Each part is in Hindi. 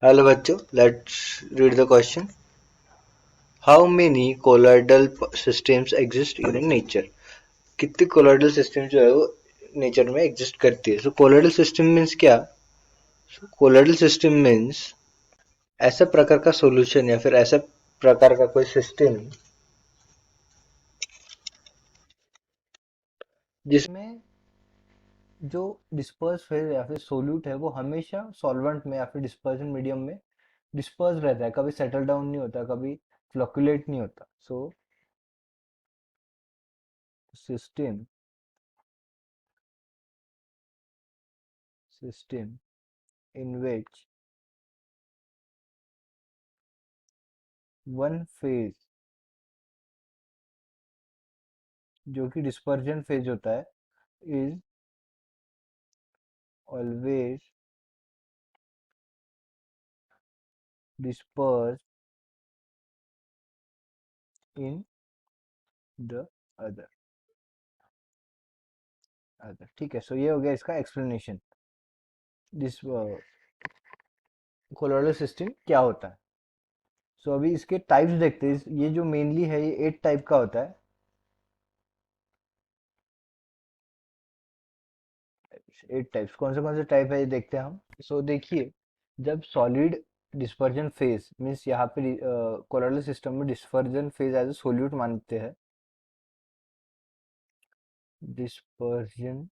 Hello बच्चों, let's read the question. How many colloidal systems exist in nature? कितनी colloidal system जो है वो नेचर में एग्जिस्ट करती है. सो colloidal system मीन्स क्या? colloidal system मीन्स ऐसा प्रकार का सॉल्यूशन या फिर ऐसा प्रकार का कोई सिस्टम जिसमें जो डिस्पर्स फेज या फिर सोल्यूट है वो हमेशा सॉल्वेंट में या फिर डिस्पर्जन मीडियम में डिस्पर्स रहता है, कभी सेटल डाउन नहीं होता, कभी फ्लक्चुएट नहीं होता. So system system in which one phase जो कि डिस्पर्जन फेज होता है is always disperse in the other other. ठीक है, सो ये हो गया इसका एक्सप्लेनेशन. दिस कोलोइडल सिस्टम क्या होता है. सो अभी इसके टाइप्स देखते हैं. ये जो मेनली है ये 8 टाइप का होता है. 8 टाइप्स कौन से टाइप है ये देखते हैं हम. सो देखिए, जब सॉलिड डिस्पर्जन फेज मीन्स यहाँ पे कोलोइडल सिस्टम में dispersion phase as a solute मानते हैं. डिस्पर्जन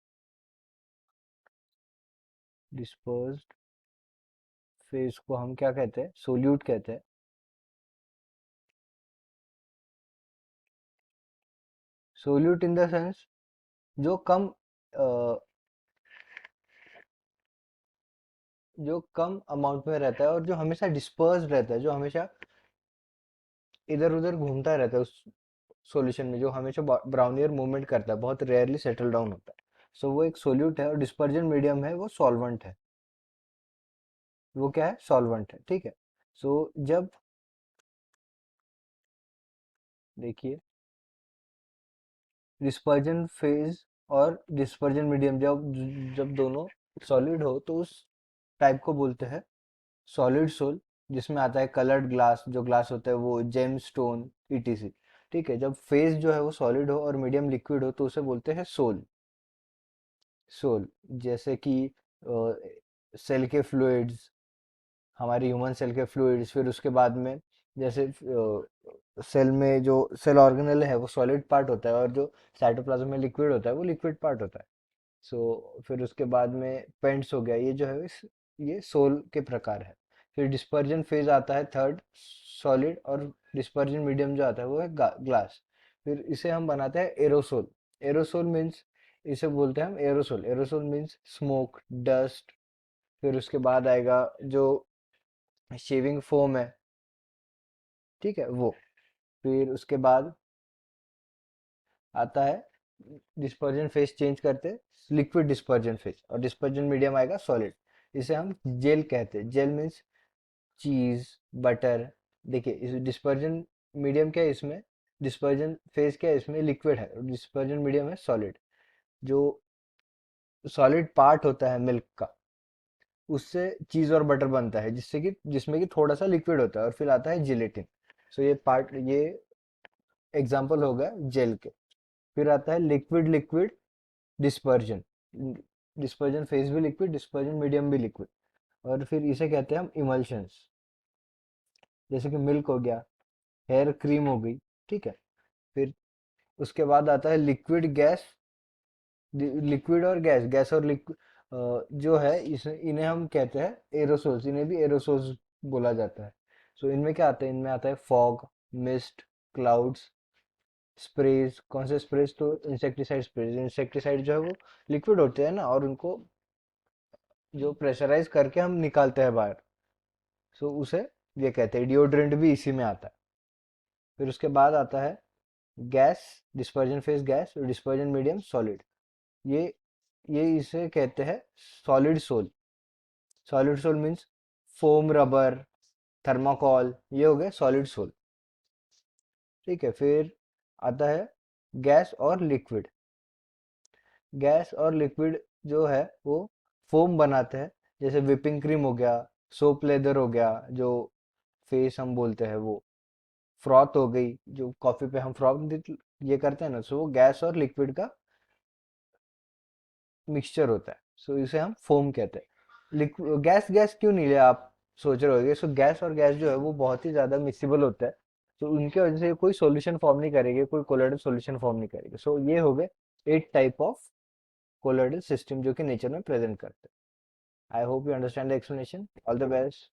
डिस्पर्स्ड फेज को हम क्या कहते हैं, सोल्यूट कहते हैं. सोल्यूट इन द सेंस जो कम जो कम अमाउंट में रहता है और जो हमेशा डिस्पर्स रहता है, जो हमेशा इधर उधर घूमता रहता है उस सॉल्यूशन में, जो हमेशा ब्राउनियर मूवमेंट करता है, बहुत रेयरली सेटल डाउन होता है. सो वो एक सोल्यूट है. और डिस्पर्जन मीडियम है वो सॉल्वेंट है. वो क्या है, सॉल्वेंट है. ठीक है. सो जब देखिए, डिस्पर्जन फेज और डिस्पर्जन मीडियम जब जब दोनों सॉलिड हो तो उस टाइप को बोलते हैं सॉलिड सोल. जिसमें आता है कलर्ड ग्लास, जो ग्लास होता है वो जेम स्टोन ईटीसी. ठीक है. जब फेज जो है वो सॉलिड हो और मीडियम लिक्विड हो तो उसे बोलते हैं सोल. सोल जैसे कि सेल के फ्लूइड्स, हमारे ह्यूमन सेल के फ्लूइड्स. फिर उसके बाद में जैसे सेल में जो सेल ऑर्गेनेल है वो सॉलिड पार्ट होता है और जो साइटोप्लाज्म में लिक्विड होता है वो लिक्विड पार्ट होता है. सो फिर उसके बाद में पेंट्स हो गया. ये जो है ये सोल के प्रकार है. फिर डिस्पर्जन फेज आता है थर्ड, सॉलिड. और डिस्पर्जन मीडियम जो आता है वो है ग्लास. फिर इसे हम बनाते हैं एरोसोल. एरोसोल मीन्स इसे बोलते हैं हम aerosol. Aerosol means smoke, dust. फिर उसके बाद आएगा जो शेविंग फोम है. ठीक है, वो. फिर उसके बाद आता है डिस्पर्जन फेज चेंज करते लिक्विड डिस्पर्जन फेज, और डिस्पर्जन मीडियम आएगा सॉलिड. इसे हम जेल कहते हैं. जेल मीन्स चीज, बटर. देखिए, इस डिस्पर्जन मीडियम क्या है इसमें, डिस्पर्जन फेज क्या है इसमें, लिक्विड है. डिस्पर्जन मीडियम है सॉलिड. जो सॉलिड पार्ट होता है मिल्क का, उससे चीज और बटर बनता है, जिसमें कि थोड़ा सा लिक्विड होता है. और फिर आता है जिलेटिन. सो ये एग्जांपल होगा जेल के. फिर आता है liquid liquid dispersion. Dispersion phase भी लिक्विड, डिस्पर्जन मीडियम भी लिक्विड. और फिर इसे कहते हैं हम इमल्शंस. जैसे कि मिल्क हो गया, हेयर क्रीम हो गई. ठीक है. फिर उसके बाद आता है लिक्विड गैस. लिक्विड और गैस, गैस और लिक्विड जो है इन्हें हम कहते हैं एरोसोल्स. इन्हें भी एरोसोल्स बोला जाता है. सो इनमें क्या आता है, इनमें आता है फॉग, मिस्ट, क्लाउड्स, स्प्रेज. कौन से स्प्रेज, तो इंसेक्टिसाइड स्प्रेज. इंसेक्टिसाइड जो है वो लिक्विड होते हैं ना, और उनको जो प्रेशराइज करके हम निकालते हैं बाहर. सो उसे ये कहते हैं. डिओड्रेंट भी इसी में आता है. फिर उसके बाद आता है gas, dispersion phase gas, dispersion medium solid. ये ये इसे कहते हैं solid sol. Solid sol means foam, rubber, thermocol. ये हो गए सॉलिड सोल. ठीक है. फिर आता है गैस और लिक्विड. गैस और लिक्विड जो है वो फोम बनाते हैं. जैसे विपिंग क्रीम हो गया, सोप लेदर हो गया, जो फेस हम बोलते हैं वो, फ्रॉथ हो गई, जो कॉफी पे हम फ्रॉथ ये करते हैं ना, सो वो गैस और लिक्विड का मिक्सचर होता है, सो इसे हम फोम कहते हैं। लिक्विड गैस, गैस क्यों नहीं लिया आप सोच रहे होगे, सो गैस और गैस जो है वो बहुत ही ज्यादा मिक्सिबल होता है, तो उनके वजह से कोई सॉल्यूशन फॉर्म नहीं करेंगे, कोई कोलोइडल सॉल्यूशन फॉर्म नहीं करेंगे। सो ये हो गए 8 टाइप ऑफ कोलोइडल सिस्टम जो कि नेचर में प्रेजेंट करते हैं। I hope you understand the explanation. All the best.